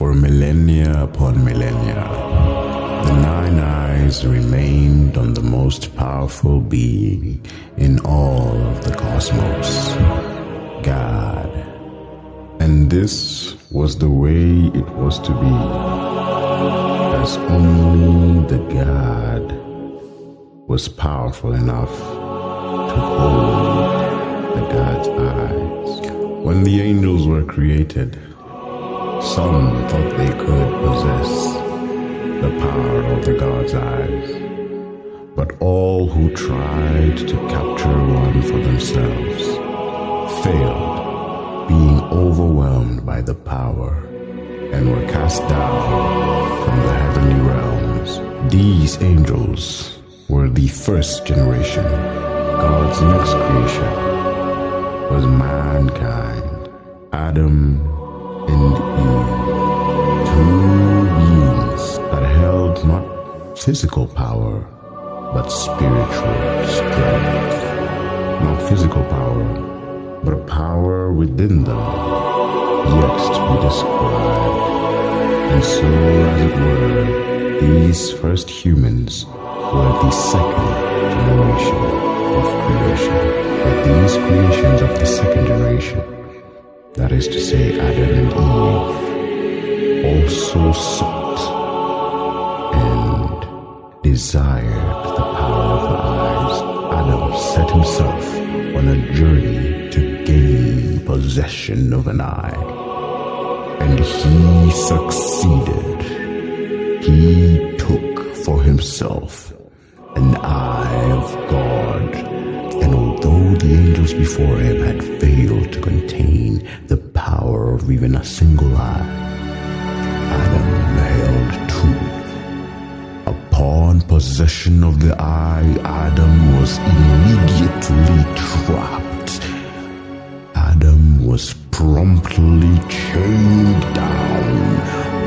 For millennia upon millennia, the Nine Eyes remained on the most powerful being in all of the cosmos, God. And this was the way it was to be, as only the God was powerful enough to hold the God's eyes. When the angels were created, some thought they could possess the power of the God's eyes, but all who tried to capture one for themselves failed, being overwhelmed by the power, and were cast down from the heavenly realms. These angels were the first generation. God's next creation was mankind, Adam and Eve, two beings that held not physical power, but spiritual strength. Not physical power, but a power within them, yet to be described. And so, as it were, these first humans were the second generation of creation. But these creations of the second generation, that is to say Adam and Eve, also sought and desired the power of the eyes. Adam set himself on a journey to gain possession of an eye, and he succeeded. He took for himself an eye of God, and although the angels before him had failed to contain the power of even a single eye, Adam held two. Upon possession of the eye, Adam was immediately trapped. Adam was promptly chained down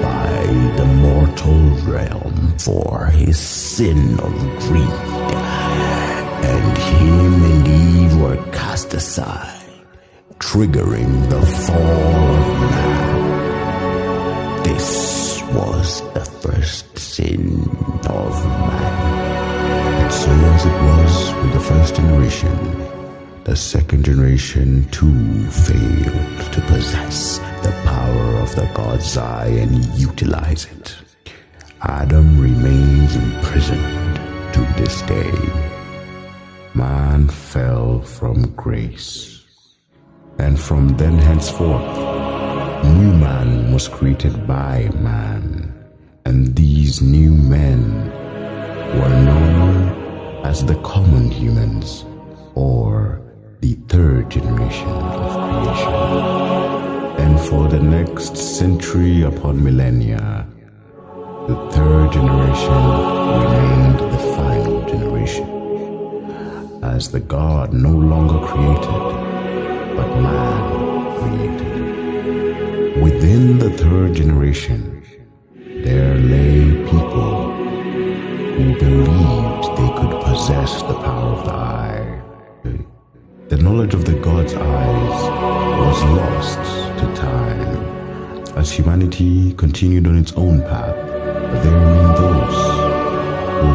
by the mortal realm for his sin of greed, and him and Eve were cast aside, triggering the fall of man. This was the first sin of man. And so as it was with the first generation, the second generation too failed to possess the power of the God's eye and utilize it. Adam remains imprisoned to this day. Man fell from grace, and from then henceforth, new man was created by man, and these new men were known as the common humans, or the third generation of creation. And for the next century upon millennia, the third generation remained the final generation, as the God no longer created, but man created. Within the third generation, there lay people who believed they could possess the power of the eye. The knowledge of the God's eyes was lost to time, as humanity continued on its own path. But there remained those who,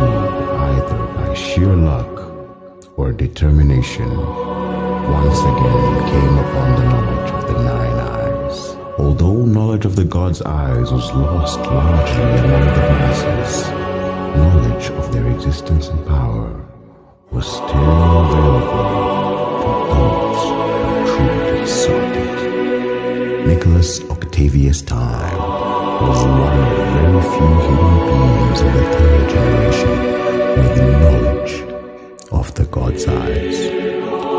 either by sheer luck or determination, once again came upon the knowledge of the Nine Eyes. Although knowledge of the God's eyes was lost largely among the masses, knowledge of their existence and power was still available to those who truly sought it. Nicholous Time was one of the very few human beings in the third generation with knowledge of the God's eyes.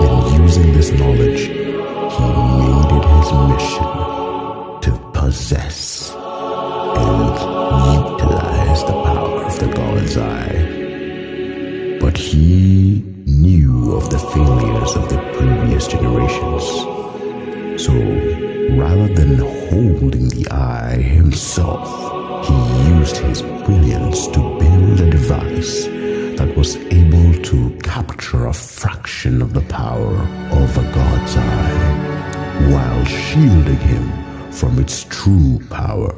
And using this knowledge, he made it his mission to possess and utilize the power of the God's eye. But he knew of the failures of the previous generations. So, rather than holding the eye himself, he used his brilliance to build a device that was able to capture a fraction of the power of a God's eye, while shielding him from its true power.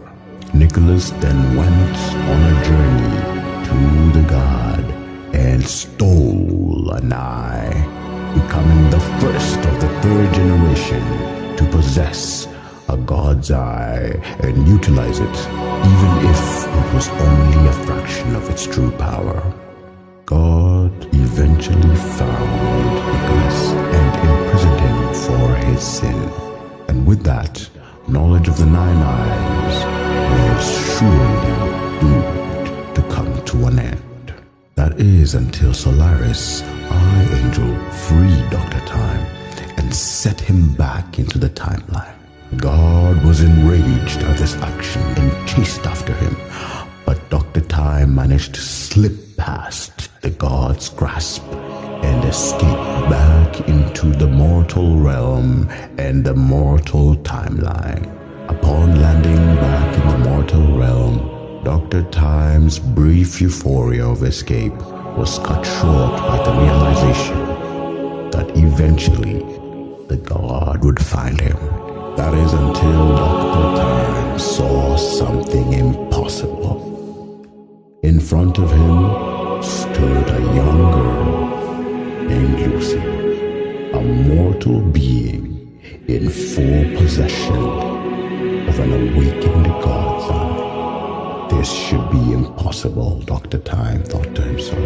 Nicholous then went on a journey to the god and stole an eye, becoming the first of the third generation to possess a god's eye and utilize it, even if it was only a fraction of its true power. God eventually found Nicholous and imprisoned him for his sin. And with that, knowledge of the nine eyes was surely doomed to come to an end. That is until Solaris, Eye Angel, freed Dr. Time and set him back into the timeline. God was enraged at this action and chased after him, but Dr. Time managed to slip past the god's grasp and escape back into the mortal realm and the mortal timeline. Upon landing back in the mortal realm, Dr. Time's brief euphoria of escape was cut short by the realization that eventually the god would find him. That is until Dr. Time saw something impossible. In front of him stood a young girl named Lucy, a mortal being in full possession of an awakened god's eye. This should be impossible, Dr. Time thought to himself.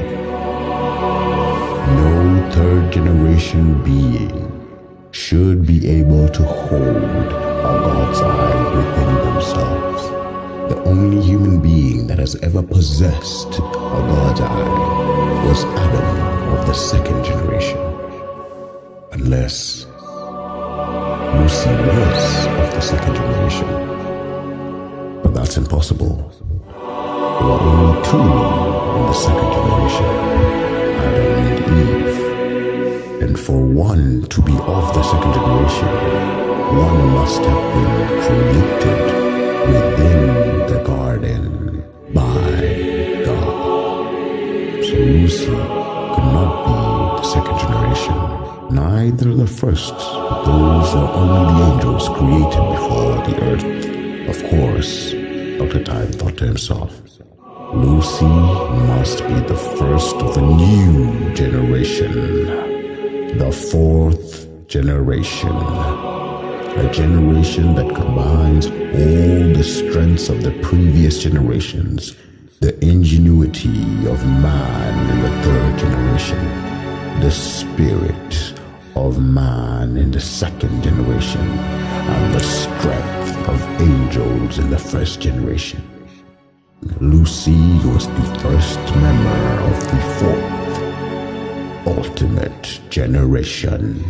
No third generation being should be able to hold a god's eye within themselves. The only human being that has ever possessed a god's eye was Adam of the second generation. Unless Lucy was of the second generation. But that's impossible. There were only two in the second generation, Adam and Eve. And for one to be of the second generation, one must have been created within the garden by God. So Lucy could not be the second generation, neither the first, but those are only the angels created before the earth. Of course, Dr. Time thought to himself, Lucy must be the first of a new generation, the fourth generation. A generation that combines all the strengths of the previous generations, the ingenuity of man in the third generation, the spirit of man in the second generation, and the strength of angels in the first generation. Lucy was the first member of the fourth ultimate generation.